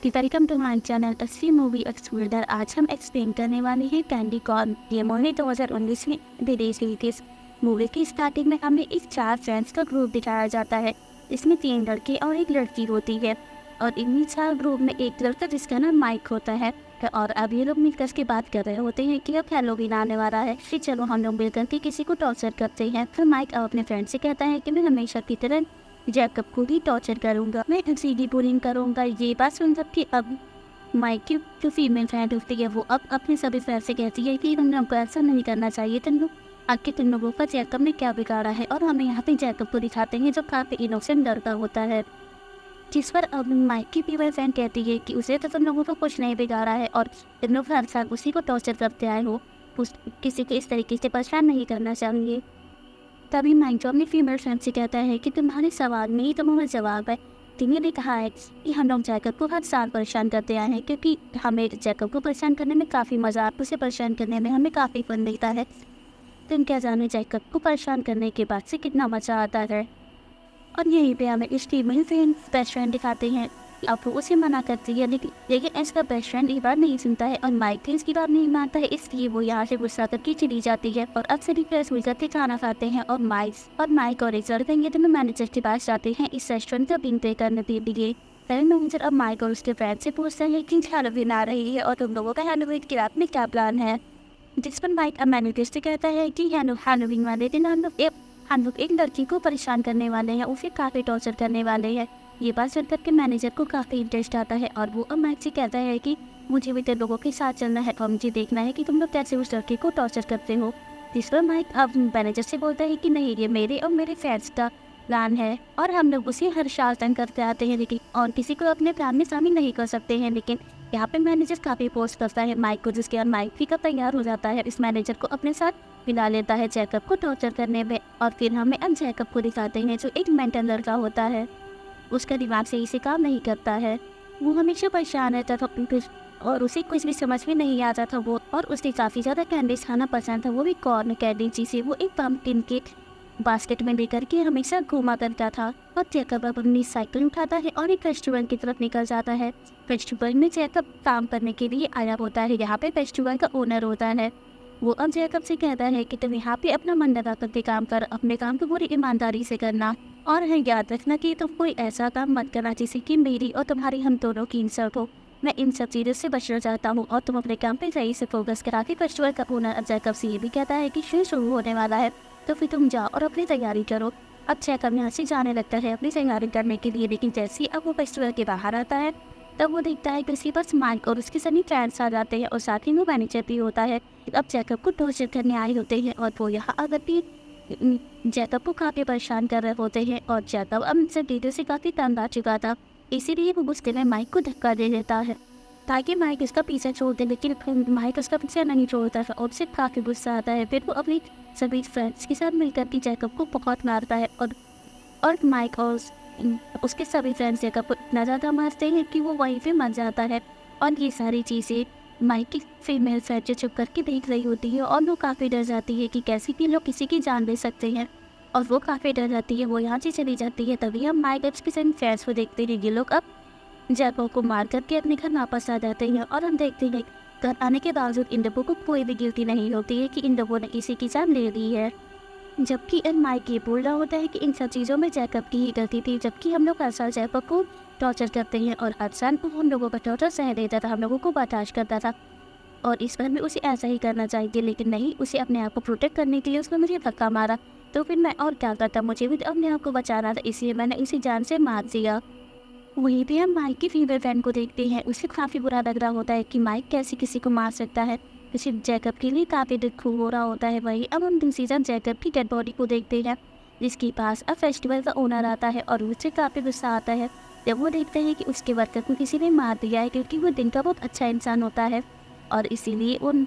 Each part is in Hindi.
कि वेलकम टू माय चैनल असली मूवी एक्सप्लोरर। आज हम एक्सप्लेन करने वाले हैं कैंडी कॉर्न। ये मूवी 2019 में रिलीज हुई थी। मूवी की स्टार्टिंग में हमें एक 4 फ्रेंड्स का ग्रुप दिखाया जाता है। इसमें 3 लड़के और 1 लड़की होती है और इन्हीं 4 ग्रुप में एक लड़का जिसका नाम माइक होता है। और अब ये लोग मिलकर के बात कर रहे होते हैं कि अब हैलोवीन आने वाला है, फिर चलो हम लोग मिलकर के किसी को टॉर्चर करते हैं। फिर माइक अब अपने फ्रेंड से कहता है कि मैं हमेशा की तरह जैकब को भी टॉर्चर करूंगा, मैं सीधी बुलिंग करूंगा। ये बात सुनकर कि अब माइक की जो फीमेल फ्रेंड होती है वो अब अपने सभी फ्रेंड से कहती है कि तुम लोग को ऐसा नहीं करना चाहिए। तुम लोग आखिर तुम लोगों का जैकब ने क्या बिगाड़ा है। और हमें यहाँ पे जैकब को दिखाते हैं जो काफ़ी इनोसेंट लड़का होता है, जिस पर अब माइक की फीमेल फ्रेंड कहती है कि उसे तो तुम लोगों को कुछ नहीं बिगाड़ा है और तुम लोग हर साल उसी को टॉर्चर करते आए हो, किसी को इस तरीके से परेशान नहीं करना चाहिए। तभी माइक जो अपनी फीमेल फ्रेंड से कहता है कि तुम्हारे सवाल में ही तुम्हारा जवाब है। तुम्हें भी कहा है कि हम लोग जैकब को हर साल परेशान करते आए हैं क्योंकि हमें जैकब को परेशान करने में काफ़ी मज़ा आता है, उसे परेशान करने में हमें काफ़ी फन मिलता है। तुम क्या जाने जैकब को परेशान करने के बाद से कितना मज़ा आता है। और यहीं पे हमें इसकी मेरी फ्रेंड बेस्ट फ्रेंड दिखाते हैं। अब वो उसे मना करती है लेकिन इसका बेस्ट फ्रेंड ये बात नहीं सुनता है और माइक भी इसकी बात नहीं मानता है, इसलिए वो यहाँ से गुस्सा करके चली जाती है। और अब सभी फ्रेंड्स मिलकर के खाना खाते हैं और माइक और एक लड़के ये दोनों मैनेजर के पास जाते हैं इस रेस्टोरेंट का बिल पे करने के लिए। तभी मैनेजर अब माइक और उसके फ्रेंड से पूछता है कि हैलोवीन आ रही है और तुम लोगों का हैलोवीन की रात में क्या प्लान है। जिस पर माइक अब मैनेजर से कहता है कि हैलोवीन वाले दिन हम लोग एक लड़की को परेशान करने वाले हैं, उसे काफ़ी टॉर्चर करने वाले हैं। ये बात सुनकर के मैनेजर को काफ़ी इंटरेस्ट आता है और वो अब माइक से कहता है कि मुझे भी तो लोगों के साथ चलना है और मुझे देखना है कि तुम लोग कैसे उस लड़की को टॉर्चर करते हो। जिस पर माइक अब मैनेजर से बोलता है कि नहीं, ये मेरे और मेरे फ्रेंड्स का प्लान है और हम लोग उसे हर साल तंग करते आते हैं लेकिन और किसी को अपने प्लान में शामिल नहीं कर सकते हैं। लेकिन यहाँ पे मैनेजर काफ़ी पोस्ट करता है माइक को, जिसके बाद माइक भी कब तैयार हो जाता है, इस मैनेजर को अपने साथ मिला लेता है जैकब को टॉर्चर करने में। और फिर हमें अब जैकब को दिखाते हैं जो एक मेंटल लड़का होता है, उसका दिमाग सही से काम नहीं करता है, वो हमेशा परेशान रहता था और उसे कुछ भी समझ में नहीं आता था वो। और उसे काफ़ी ज़्यादा कैंडीज खाना पसंद था, वो भी कॉर्न कैंडी, जिसे वो एक पम्पकिन के बास्केट में लेकर के हमेशा घूमा करता था। और जैकब अब अपनी साइकिल उठाता है और एक रेस्टोरेंट की तरफ निकल जाता है। रेस्टोरेंट में जैकब काम करने के लिए आया होता है, यहाँ पे रेस्टोरेंट का ओनर होता है। वो अब जैकब से कहता है कि तुम यहाँ पे अपना मन लगा करके काम कर, अपने काम को पूरी ईमानदारी से करना और है याद रखना कि तुम कोई ऐसा काम मत करना जिससे कि मेरी और तुम्हारी हम दोनों की इंसल्ट हो। मैं इन सब चीज़ों से बचना चाहता हूँ और तुम अपने काम पे सही से फोकस करा के रेस्टोरेंट का ओनर अब जैकब से ये भी कहता है कि शो शुरू होने वाला है तो फिर तुम जाओ और अपनी तैयारी करो। अब जैकब यहाँ से जाने लगता है अपनी तैयारी करने के लिए, लेकिन जैसे ही अब वो रेस्टोरेंट के बाहर आता है तब वो देखता है कि उसके पास माइक और उसके सभी फ्रेंड्स आ जाते हैं और साथ ही वो मैनेजर भी होता है। अब जैकब को टॉर्चर करने आए होते हैं और वो यहाँ आकर भी जैकब को काफ़ी परेशान कर रहे होते हैं और जैकब अब इनसे डीडे से काफ़ी तंग आ चुका था, इसीलिए वो गुस्से में माइक को धक्का दे देता है ताकि माइक उसका पीछे छोड़ दे, लेकिन माइक उसका पीछे नहीं छोड़ता था और उससे काफ़ी गुस्सा आता है। फिर वो अपनी सभी फ्रेंड्स के साथ मिलकर के जैकब को बहुत मारता है और माइक और उसके सभी फ्रेंड्स जैकब को इतना ज़्यादा मारते हैं कि वो वहीं पे मर जाता है। और ये सारी चीज़ें माइक की फीमेल फ्रेंड जो चुप करके देख रही होती है और वो काफ़ी डर जाती है कि कैसे भी लोग किसी की जान ले सकते हैं और वो काफ़ी डर जाती है, वो यहाँ से चली जाती है। तभी हम माइक के सभी फ्रेंड्स को देखते हैं, ये लोग अब जैकब को मार करके अपने घर वापस आ जाते हैं और हम देखते हैं घर आने के बावजूद इन लोगों को कोई भी गिल्टी नहीं होती है कि इन लोगों ने किसी की जान ले ली है। जबकि माइक ये बोल रहा होता है कि इन सब चीज़ों में जैकब की ही गलती थी, जबकि हम लोग हर साल जैकब को टॉर्चर करते हैं और हर साल वो हम लोगों का टॉर्चर सह देता था, हम लोगों को बर्दाश्त करता था और इस बार भी उसे ऐसा ही करना चाहिए। लेकिन नहीं, उसे अपने आप को प्रोटेक्ट करने के लिए उसने मुझे धक्का मारा, तो फिर मैं और क्या करता, मुझे भी अपने आप को बचाना था, इसलिए मैंने उसे जान से मार दिया। वहीं पे हम माइक की फीमेल फ्रेंड को देखते हैं, उसे काफ़ी बुरा लग रहा होता है कि माइक कैसे किसी को मार सकता है, इसे जैकब के लिए काफ़ी दुख हो रहा होता है। वहीं अब हम दूसरी तरफ जैकब की डेड बॉडी को देखते हैं, जिसके पास अब फेस्टिवल का ओनर आता है और उससे काफ़ी गुस्सा आता है जब वो देखते हैं कि उसके वर्कर को किसी ने मार दिया है, क्योंकि वो दिन का बहुत अच्छा इंसान होता है और इसीलिए उन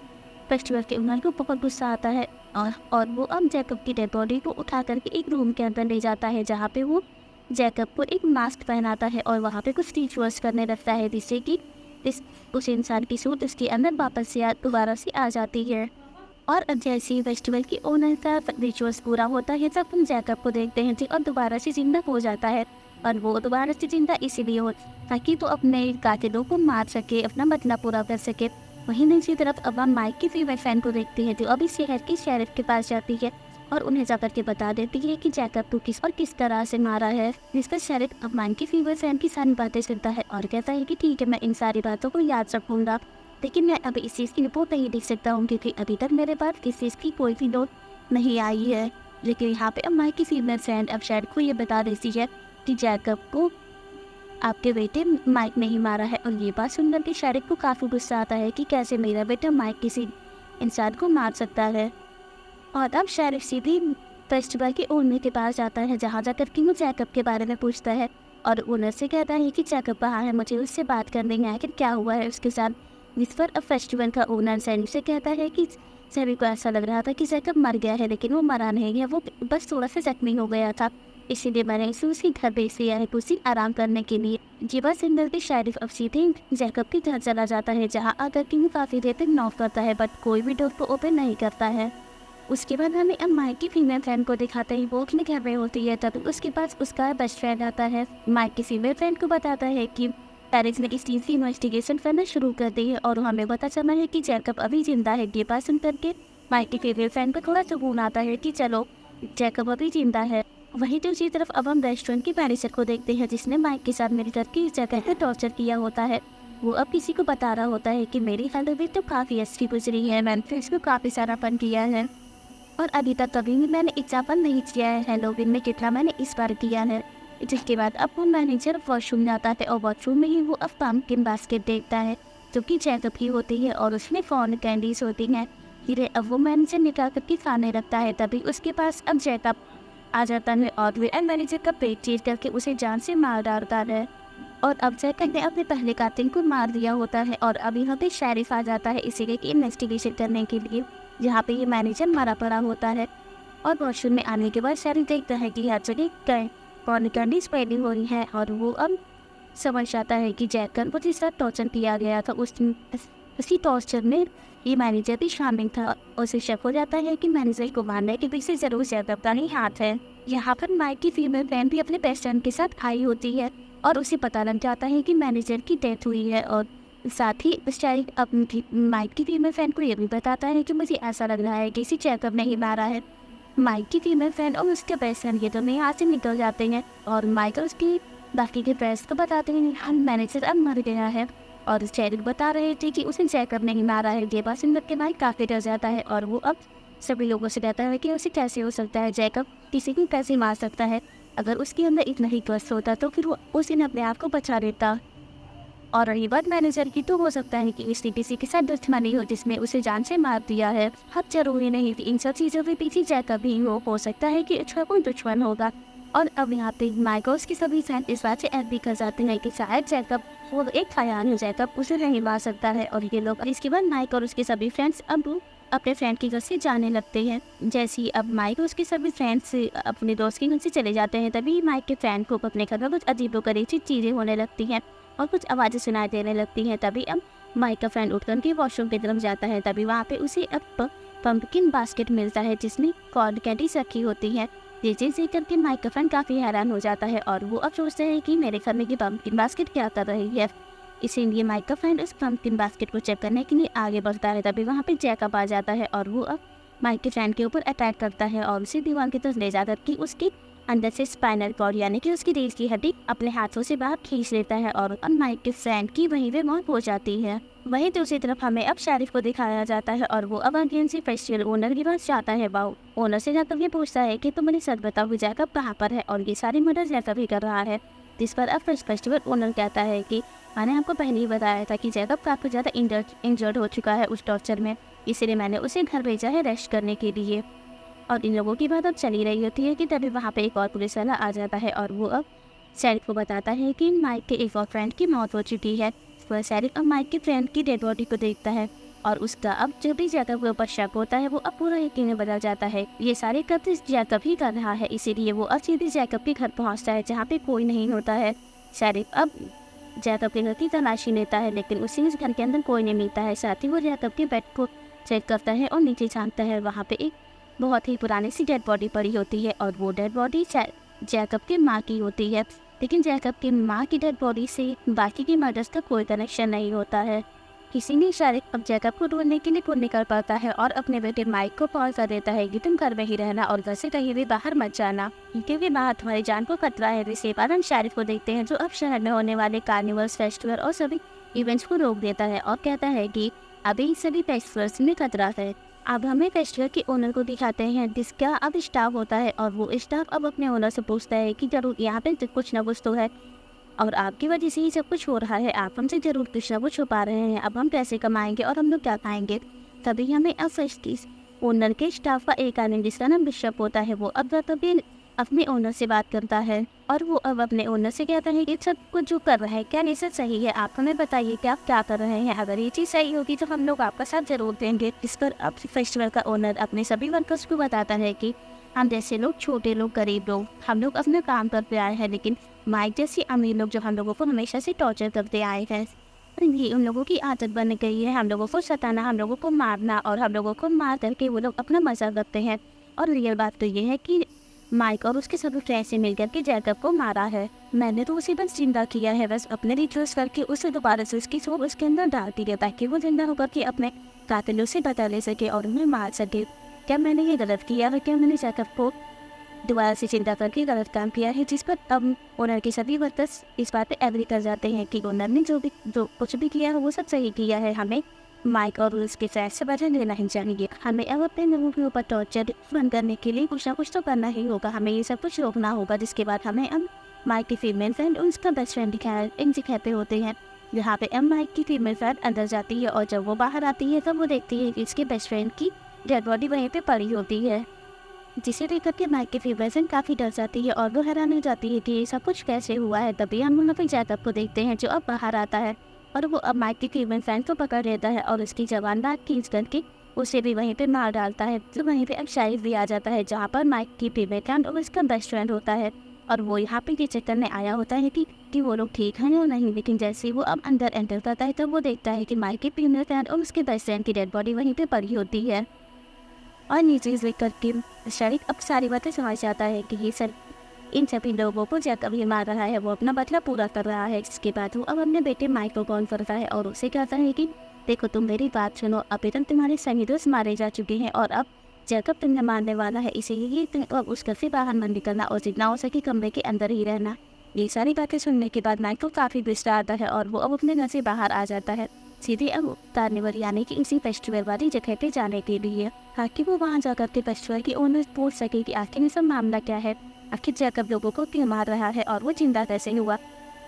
फेस्टिवल के ओनर को बहुत गुस्सा आता है। और वो अब जैकब की डेड बॉडी को उठा करके एक रूम के अंदर ले जाता है, जहाँ पे वो जैकब को एक मास्क पहनाता है और वहाँ पे कुछ रिचुअल्स करने लगता है, जिससे कि उस इंसान की सूट उसके अंदर वापस से दोबारा से आ जाती है। और अब जैसे ही फेस्टिवल की ओनर का रिचुअल्स पूरा होता है तब हम जैकब को देखते हैं और दोबारा से जिंदा हो जाता है। और वो दोबारा से जिंदा इसीलिए हो ताकि वो अपने कातिलों को मार सके, अपना मतलब पूरा कर सके। वहीं दूसरी तरफ अब हम माइक की फीमेल फैन को देखते हैं जो अभी शहर की शेरिफ के पास जाती है और उन्हें जाकर के बता देती है कि जैकब को किस और किस तरह से मारा है। जिस पर शेरिफ अब माइक की फीमेल फैन की सारी बातें सुनता है और कहता है कि ठीक है, मैं इन सारी बातों को याद रखूंगा, लेकिन मैं अभी इस चीज़ की रिपोर्ट नहीं लिख सकता हूँ क्योंकि अभी तक मेरे पास किस चीज़ की कोई भी नोट नहीं आई है। लेकिन यहाँ पे अब माइक की फीमेल फ्रेंड अब शेरिफ को ये बता देती है कि जैकब को आपके बेटे माइक ने ही मारा है। और ये बात सुनकर के शेरिफ को काफ़ी गुस्सा आता है कि कैसे मेरा बेटा माइक किसी इंसान को मार सकता है। और अब शेरिफ सीधी फेस्टिवल के ओनर के पास जाता है जहाँ जाकर कि वो जैकब के बारे में पूछता है और ओनर से कहता है कि जैकब कहाँ है, मुझे उससे बात करनी है कि क्या हुआ है उसके साथ। जिस पर अब फेस्टिवल का ओनर शेरिफ से कहता है कि शेरिफ को ऐसा लग रहा था कि जैकब मर गया है, लेकिन वो मरा नहीं है, वो बस थोड़ा सा जख्मी हो गया था, इसीलिए मैंने इसे उसी घर भेज दिया है कुछ आराम करने के लिए। ये बात सुनकर के शेरिफ अब सीधे जैकब के घर चला जाता है जहाँ आकर के वो काफ़ी देर तक नॉक करता है बट कोई भी डोर को ओपन नहीं करता है। उसके बाद हमें अब माइक की फीमेल फ्रेंड को दिखाते हैं, वो अपने घर में होती है तभी उसके पास उसका बेस्ट फ्रेंड आता है। माइक की फीमेल फ्रेंड को बताता है कि पेरिस ने इस चीज़ की इन्वेस्टिगेशन करना शुरू कर दी है और हमें पता चला है कि जैकब अभी जिंदा है। ये बात सुन करके माइक की फीमेल फ्रेंड को थोड़ा सुकून आता है कि चलो जैकब अभी जिंदा है। वहीं दूसरी तरफ अब हम रेस्टोरेंट की मैनेजर को देखते हैं जिसने माइक के साथ मिलकर के इस जगह पर टॉर्चर किया होता है। वो अब किसी को बता रहा होता है कि मेरी हेल्थ तो काफ़ी अच्छी गुजरी है, मैंने फिर इसको काफ़ी सारा फन किया है और अभी तक कभी भी मैंने इतना फन नहीं किया है हेलोवीन में कितना मैंने इस बार किया है। जिसके बाद अब वो मैनेजर वॉशरूम जाता है और वॉशरूम में ही वो अब पम्पकिन बास्केट देखता है जो कि जैकब की होती है और उसमें कॉर्न कैंडीज होती हैं। फिर अब वो मैनेजर निकाल करके खाने रखता है तभी उसके पास अब जैकब आ जाता है और वे मैनेजर का पेट चीर करके उसे जान से मार डालता है। और अब जैकब ने अपने पहले कातिल को मार दिया होता है और अब यहाँ पे शेरिफ आ जाता है इसीलिए कि इन्वेस्टिगेशन करने के लिए, जहाँ पे ये मैनेजर मरा पड़ा होता है। और वॉशरूम में आने के बाद शेरिफ देखता है कि हर जगह कॉर्न कैंडी स्प्रेडिंग हो रही है और वो अब समझ जाता है कि जैकब को जिस तरह टॉर्चर किया गया था उसी टॉर्चर में ये मैनेजर भी शामिल था। उसे शक हो जाता है कि मैनेजर को मारने के पीछे जरूर जैकब का ही हाथ है। यहाँ पर माइक की फीमेल फ्रेंड भी अपने बेस्ट फ्रेंड के साथ आई होती है और उसे पता लग जाता है कि मैनेजर की डेथ हुई है। और साथ ही शेरिफ अपनी माइक की फीमेल फ्रेंड को ये भी बताता है कि मुझे ऐसा लग रहा है कि इसी जैकब ने ही मारा है। माइक की फीमेल फ्रेंड और उसके बेस्ट फ्रेंड ये दोनों यहाँ से निकल जाते हैं और माइक और उसकी बाकी के फ्रेंड्स को बताते हैं हम मैनेजर अब मर गया है और शेरिफ बता रहे थे कि उसे जैकब नहीं मारा है। ये बात सुनकर के माइक काफ़ी डर जाता है और वो अब सभी लोगों से कहता है कि उसे कैसे हो सकता है, जैकब किसी को कैसे मार सकता है, अगर उसके अंदर इतना ही ट्रस्ट होता तो फिर वो उस दिन अपने आप को बचा लेता। और रही बात मैनेजर की, तो हो सकता है कि इसने किसी के साथ दुश्मनी हो जिसमें उसे जान से मार दिया है। हर जरूरी नहीं कि इन सब चीज़ों के पीछे जैकब भी हो सकता है कि अच्छा कोई दुश्मन होगा। और अब यहाँ पे माइकोस के सभी फ्रेंड इस बात से एग्री कर जाते हैं कि शायद जैकब वो एक खयाल है, जैकब उसे नहीं मार सकता है। और ये लोग इसके बाद माइक और उसके सभी फ्रेंड्स अब अपने फ्रेंड के घर से जाने लगते हैं। जैसे ही अब माइक और उसके सभी फ्रेंड्स अपने दोस्त के घर से चले जाते हैं तभी माइक के फ्रेंड को अपने घर में कुछ अजीबोगरीब सी चीज़ें होने लगती हैं और कुछ आवाज़ें सुनाई देने लगती हैं। तभी अब माइक का फ्रेंड उठकर के वॉशरूम की तरफ जाता है तभी वहाँ पे उसे अब पम्पकिन बास्केट मिलता है जिसमें कॉर्न कैंडीज रखी होती हैं। ये चीज़ देख करके माइक का फ्रेंड काफ़ी हैरान हो जाता है और वो अब सोचते हैं कि मेरे घर में ये पम्पकिन बास्केट क्या कर रही है। इसीलिए माइक का फ्रेंड उस पम्पकिन बास्केट को चेक करने के लिए आगे बढ़ता है तभी वहाँ पे जैकब आ जाता है और वो अब माइक के फ्रेंड के ऊपर अटैक करता है और उसे दीवार की तरफ ले जाकर के उसके अंदर से स्पाइनल कॉर्ड यानी कि उसकी रीढ़ की हड्डी अपने हाथों से बाहर खींच लेता है और माइक के फ्रेंड की वहीं पे मौत हो जाती है। वहीं दूसरी तरफ हमें अब शेरिफ को दिखाया जाता है और वो अब अगेन से फेस्टिवल ओनर के पास जाता है। वाओ, ओनर से जाकर ये पूछता है कि तुम मुझे सच बताओ जैकब कहाँ पर है और ये सारी मर्डर जैकब ही कर रहा है। जिस पर अब फेस्टिवल ओनर कहता है कि मैंने आपको पहले ही बताया था कि जैकब काफ़ी ज़्यादा इंजर्ड हो चुका है उस टॉर्चर में, इसीलिए मैंने उसे घर भेजा है रेस्ट करने के लिए। और इन लोगों की बात अब चली रही होती है कि तभी वहाँ पे एक और पुलिस वाला आ जाता है और वो अब शेरिफ को बताता है कि माइक के एक और फ्रेंड की मौत हो चुकी है। वह शेरिफ अब माइक के फ्रेंड की डेड बॉडी को देखता है और उसका अब जब भी जैकब के ऊपर शक होता है वो अब पूरा यकीन बदल जाता है। ये सारे कृत्य जैकब ही कर रहा है, इसीलिए वो अब सीधे जैकब के घर पहुँचता है जहाँ पे कोई नहीं होता है। शेरिफ अब जैकब के घर की तलाशी लेता है लेकिन उसी उस घर के अंदर कोई नहीं मिलता है। साथ ही वो जैकब के बेड को चेक करता है और नीचे झाँकता है, वहाँ पे एक बहुत ही पुरानी सी डेड बॉडी पड़ी होती है और वो डेड बॉडी जैकब की माँ की होती है। लेकिन जैकब की माँ की डेड बॉडी से बाकी की मर्डर्स का कोई कनेक्शन नहीं होता है। किसी ने शारिक अब जैकब को ढूंढने के लिए खुद निकल पाता है और अपने बेटे माइक को कॉल कर देता है कि तुम घर में ही रहना और घर से कहीं भी बाहर मत जाना, क्योंकि बाहर तुम्हारी जान को खतरा है। इसी बार हम शारिक को देखते हैं जो अब शहर में होने वाले कार्निवल्स, फेस्टिवल और सभी इवेंट्स को रोक देता है और कहता है कि अभी सभी फेस्टिवल्स में खतरा है। अब हमें फेस्टिवल के ओनर को दिखाते हैं जिसका अब स्टाफ होता है और वो स्टाफ अब अपने ओनर से पूछता है कि जरूर यहाँ पे कुछ न कुछ तो है और आपकी वजह से ही सब कुछ हो रहा है, आप हमसे जरूर कुछ ना कुछ छुपा रहे हैं। अब हम कैसे कमाएंगे और हम लोग क्या खाएंगे? तभी हमें अब फेस्टिस ओनर के स्टाफ का एक आदमी जिसका नाम बिशप होता है वो अब तभी अपने ओनर से बात करता है और वो अब अपने ओनर से कहता है कि सब कुछ जो कर रहा है क्या ये सब सही है, आप हमें बताइए कि आप क्या कर रहे हैं। अगर ये चीज़ सही होगी तो हम लोग आपका साथ जरूर देंगे। इस पर अब फेस्टिवल का ओनर अपने सभी वर्कर्स को बताता है कि हम जैसे लोग, छोटे लोग, गरीब लोग, हम लोग अपने काम करते आए हैं, लेकिन माइक जैसी अमीर लोग जो हम लोगों को हमेशा से टॉर्चर करते आए हैं, ये उन लोगों की आदत बन गई है हम लोगों को सताना, हम लोगों को मारना और हम लोगों को मार करके वो लोग अपना मजा करते हैं। और रियल बात तो ये है कि माइक और उसके सभी फ्रेंड से मिलकर के जैकब को मारा है। मैंने तो उसे बस जिंदा किया है, बस अपने रिचुअल्स करके उसे दोबारा से उसकी सोच उसके अंदर डालती है ताकि वो जिंदा होकर के अपने कातिलों से बदला ले सके और उन्हें मार सके। क्या मैंने ये गलत किया है? क्या मैंने जैकब को दोबारा से चिंता करके गलत काम किया है? जिस पर अब ओनर के सभी वर्कर्स इस बात पे एग्री कर जाते हैं कि ओनर ने जो कुछ भी किया है वो सब सही किया है। हमें माइक और उसके फ्रेंड से बदला लेना ही चाहिए। हमें अब अपने लोगों के ऊपर टॉर्चर बंद करने के लिए कुछ ना कुछ तो करना ही होगा, हमें ये सब कुछ रोकना होगा। जिसके बाद हमें अब माइक की फीमेल फ्रेंड और उसका बेस्ट फ्रेंड दिखाते होते हैं, जहाँ पे अब माइक की फीमेल फ्रेंड अंदर जाती है और जब वो बाहर आती है तब वो देखती है कि इसके बेस्ट फ्रेंड की डेड बॉडी वहीं पे पड़ी होती है, जिसे देख करके माइक की फीमेल फ्रेंड काफ़ी डर जाती है और वो हैरान हो जाती है कि ये सब कुछ कैसे हुआ है। तभी हम वहाँ पे जैकब को देखते हैं जो अब बाहर आता है और वो अब माइक की फीमेल फ्रेंड को पकड़ लेता है और उसकी जवान दांत खींच करके उसे भी वहीं पे मार डालता है। तो वहीं पे अब शारिक भी आ जाता है जहाँ पर माइक की फीमेल फ्रेंड और उसका बेस्ट फ्रेंड होता है और वो यहाँ पे ये चेक करने आया होता है कि वो लोग ठीक हैं या नहीं। लेकिन जैसे ही वो अब अंदर एंटर करता है तब वो देखता है कि माइक की फीमेल फ्रेंड और उसके बेस्ट फ्रेंड की डेड बॉडी वहीं पे पड़ी होती है। और ये चीज़ देख करके शारिक अब सारी बातें समझ जाता है कि ये सर इन सभी लोगों को जैकब ही मार रहा है, वो अपना बदला पूरा कर रहा है। जिसके बाद वो अब अपने बेटे माइक को कॉल करता है और उसे कहता है कि देखो तुम मेरी बात सुनो, अभी तक तुम्हारे सभी दोस्त मारे जा चुके हैं और अब जैकब तुम्हें मारने वाला है, इसीलिए तुम अब उस घर से बाहर मत निकलना और जितना हो सके कमरे के अंदर ही रहना। ये सारी बातें सुनने के बाद माइक को काफ़ी गुस्सा आता है और वो अब अपने घर से बाहर आ जाता है, सीधे अब कार्निवल यानी कि इसी फेस्टिवल वाली जगह पे जाने के लिए, ताकि वो वहाँ जाकर के फेस्टिवल की ओनर पूछ सके कि आखिर ये सब मामला क्या है, आखिर जैकब लोगों को क्यों मार रहा है और वो जिंदा कैसे हुआ।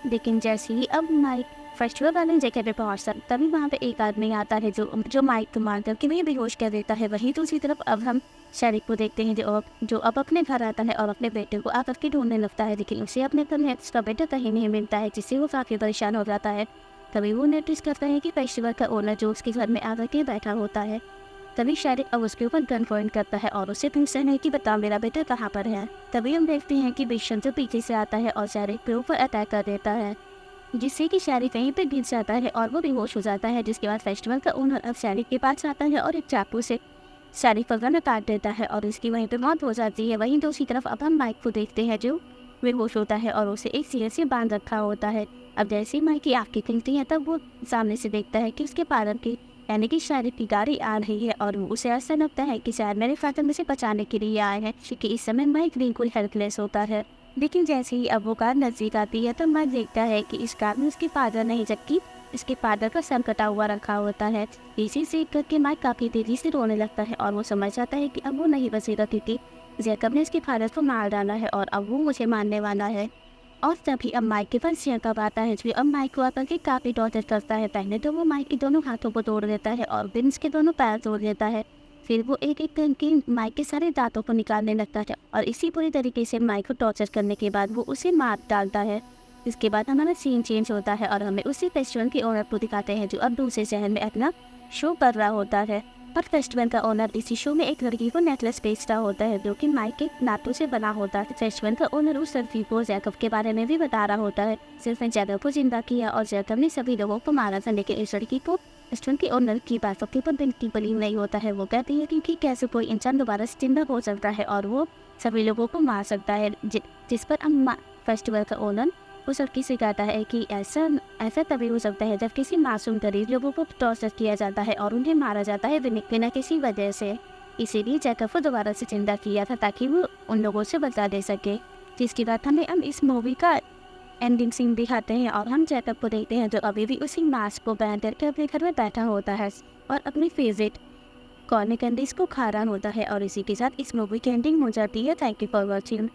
लेकिन जैसे ही अब माइक फेस्टिवल वाले जगह पे पहुँचता तभी वहाँ पे एक आदमी आता है जो माइक को मार करके वही बेहोश कर देता है। वहीं दूसरी तरफ अब हम शारिक को देखते हैं जो अब अपने घर आता है और अपने बेटे को आकर के ढूंढने लगता है, लेकिन उसे अपने घर में उसका बेटा कहीं नहीं मिलता है, जिससे वो काफ़ी परेशान हो जाता है। तभी वो नोटिस करता है कि फेस्टिवल का ओनर जो उसके घर में आकर के बैठा होता है। तभी शारिक अब उसके ऊपर गन पॉइंट करता है और उसे पूछता है कि बता मेरा बेटा कहाँ पर है। तभी हम देखते हैं कि बिशन जो पीछे से आता है और शारिक के ऊपर अटैक कर देता है, जिससे कि शारिक कहीं पर गिर जाता है और वो बेहोश हो जाता है। जिसके बाद फेस्टिवल का ओनर अब शारिक के पास आता है और एक चाकू से शारिक पर गन काट देता है और उसकी वहीं पर मौत हो जाती है। वहीं दूसरी तरफ अब हम माइक को देखते हैं जो बेहोश होता है और उसे एक सीढ़ी से बांध रखा होता है। अब जैसे ही माइक की आँखें खुलती हैं तब वो सामने से देखता है कि उसके पार्लर की यानी कि शारिक की गाड़ी आ रही है और उसे ऐसा लगता है कि शायद मेरे फादर में से बचाने के लिए आए हैं, क्योंकि इस समय माइक बिल्कुल हेल्पलेस होता है। लेकिन जैसे ही अब वो कार नजदीक आती है तो माइक देखता है कि इस कार में उसके फादर नहीं जबकि इसके फादर का सर कटा हुआ रखा होता है। इसी से करके माइक काफ़ी तेजी से रोने लगता है और वो समझ जाता है कि अब वो नहीं बचेगा, क्योंकि जैकब ने इसके फादर को मार डाला है और अब वो मुझे मारने वाला है। और तभी अब माइक के पास जैकब आता है जो अब माइक को आकर के काफ़ी टॉर्चर करता है। पहले तो वो माइक के दोनों हाथों को तोड़ देता है और फिर इसके दोनों पैर तोड़ देता है। फिर वो एक एक करके माइक के सारे दांतों को निकालने लगता है और इसी पूरी तरीके से माइक को टॉर्चर करने के बाद वो उसे मार डालता है। इसके बाद हमारा सीन चेंज होता है और हमें उसी फेस्टिवल के ओनर को दिखाते हैं जो अब दूसरे शहर में अपना शो कर रहा होता है। पर फेस्टिवल का ओनर इसी शो में एक लड़की को नेकलेस बेचता होता है जो कि माइक के नाटों से बना होता है। फेस्टिवल का ओनर उस लड़की को जैकब के बारे में भी बता रहा होता है। सिर्फ जैकब को जिंदा किया और जैकब ने सभी लोगों को मारा था, लेकिन इस लड़की को रेस्टोरेंट के ओनर की बातों के ऊपर बिल्कुल बिलीव नहीं होता है। वो कहती है कि कैसे कोई इंसान दोबारा से जिंदा हो सकता है और वो सभी लोगों को मार सकता है, जिस पर अब फेस्टिवल का ओनर उस लड़की से कहता है कि ऐसा ऐसा तभी हो सकता है जब किसी मासूम गरीब लोगों को टॉर्चर किया जाता है और उन्हें मारा जाता है बिना किसी वजह से। इसीलिए जैकब को दोबारा से जिंदा किया था ताकि वो उन लोगों से बदला दे सके। जिसके बाद हमें हम इस मूवी का एंडिंग सीन दिखाते हैं और हम जैकब को देखते हैं जो अभी भी उसी मास्क को पहन करके अपने घर में बैठा होता है और अपनी फेवरेट कॉर्न कैंडीज को खा रहा होता है। और इसी के साथ इस मूवी की एंडिंग हो जाती है। Thank you for watching.